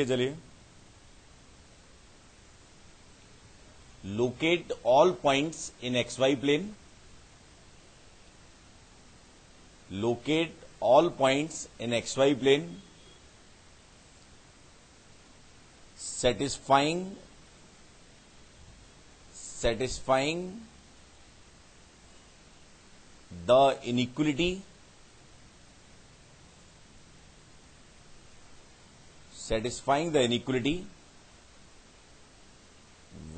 चलिए, locate all points in XY plane, locate all points in XY plane satisfying the inequality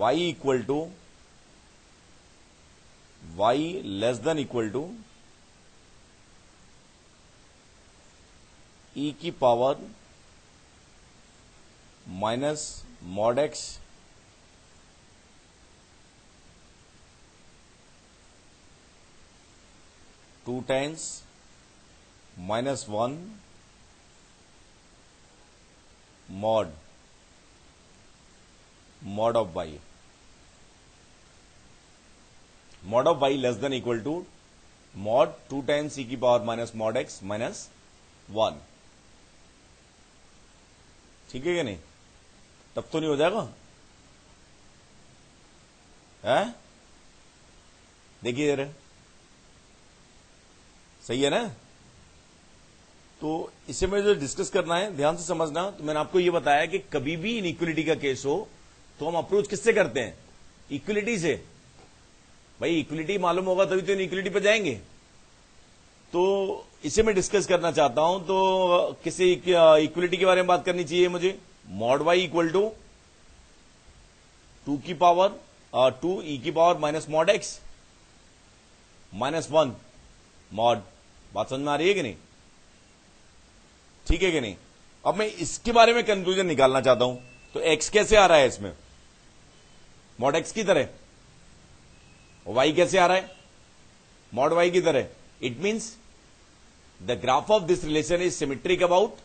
y equal to y less than equal to e की power minus mod x two times minus one mod of y, mod of y less than equal to mod two times e की power minus mod x minus one. ठीक है कि नहीं? तब तो नहीं हो जाएगा? है? देखिए जरा, सही है ना? तो इसे में जो डिस्कस करना है ध्यान से समझना। तो मैंने आपको यह बताया कि कभी भी इनइक्वलिटी का केस हो तो हम अप्रोच किससे करते हैं? इक्वलिटी से। भाई इक्वलिटी मालूम होगा तभी तो इनइक्वलिटी पे जाएंगे। तो इसे मैं डिस्कस करना चाहता हूं। तो किसी इक्वलिटी के बारे में बात करनी चाहिए मुझे। Mod y equal to two की पावर टू ई की power minus mod x minus one mod. बात समझ में आ रही है कि नहीं? ठीक है कि नहीं? अब मैं इसके बारे में कंक्लूजन निकालना चाहता हूं। तो एक्स कैसे आ रहा है इसमें? मॉड एक्स की तरह। वाई कैसे आ रहा है? मॉड वाई की तरह। It means the graph of this relation is symmetric about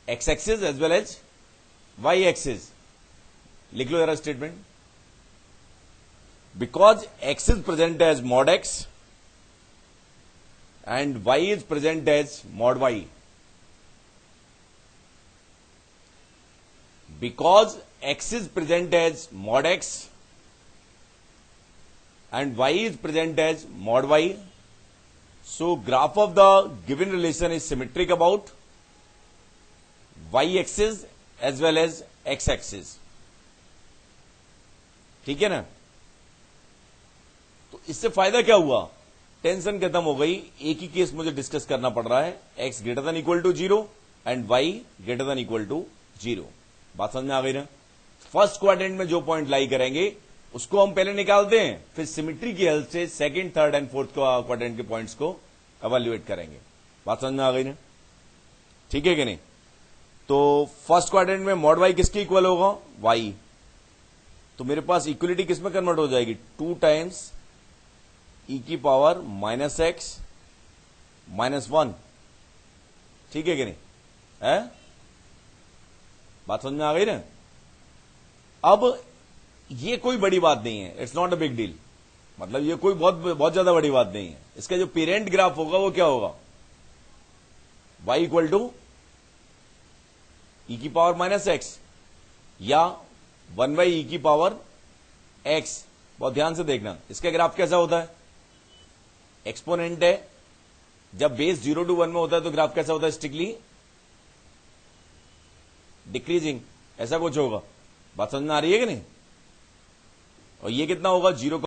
x axis as well as y axis. लिख लो जरा statement. Because x is present as mod x and y is present as mod y. Because x is present as mod x and y is present as mod y, so graph of the given relation is symmetric about y axis as well as x axis. ठीक है ना? तो इससे फायदा क्या हुआ? Tension खत्म हो गई। एक ही केस मुझे डिस्कस करना पड़ रहा है, x greater than equal to zero and y greater than equal to zero. बात समझ में आ गई ना? फर्स्ट क्वाड्रेंट में जो पॉइंट लाई करेंगे उसको हम पहले निकालते हैं, फिर सिमेट्री की हेल्प से second, third and fourth quadrant के पॉइंट्स को एवेल्युएट करेंगे। बात समझ में आ गई ना? ठीक है कि नहीं? तो फर्स्ट क्वाड्रेंट में मॉड वाई किसके इक्वल होगा? वाई। तो मेरे पास इक्वलिटी किस में कन्वर्ट हो जाएगी? टू टाइम्स ई की power minus x minus one. ठीक है कि नहीं? है? बात समझ में आ गई ना? अब ये कोई बड़ी बात नहीं है, it's not a big deal. मतलब ये कोई बहुत ज्यादा बड़ी बात नहीं है। इसका जो पेरेंट ग्राफ होगा वो क्या होगा? y इक्वल टू ई की पावर माइनस एक्स या वन बाई ई की पावर एक्स। बहुत ध्यान से देखना, इसका ग्राफ कैसा होता है? एक्सपोनेंट है। जब बेस 0 to 1 में होता है तो ग्राफ कैसा होता है? स्ट्रिक्टली डिक्रीजिंग, ऐसा कुछ होगा। बात समझ में आ रही है कि नहीं? और ये कितना होगा? 0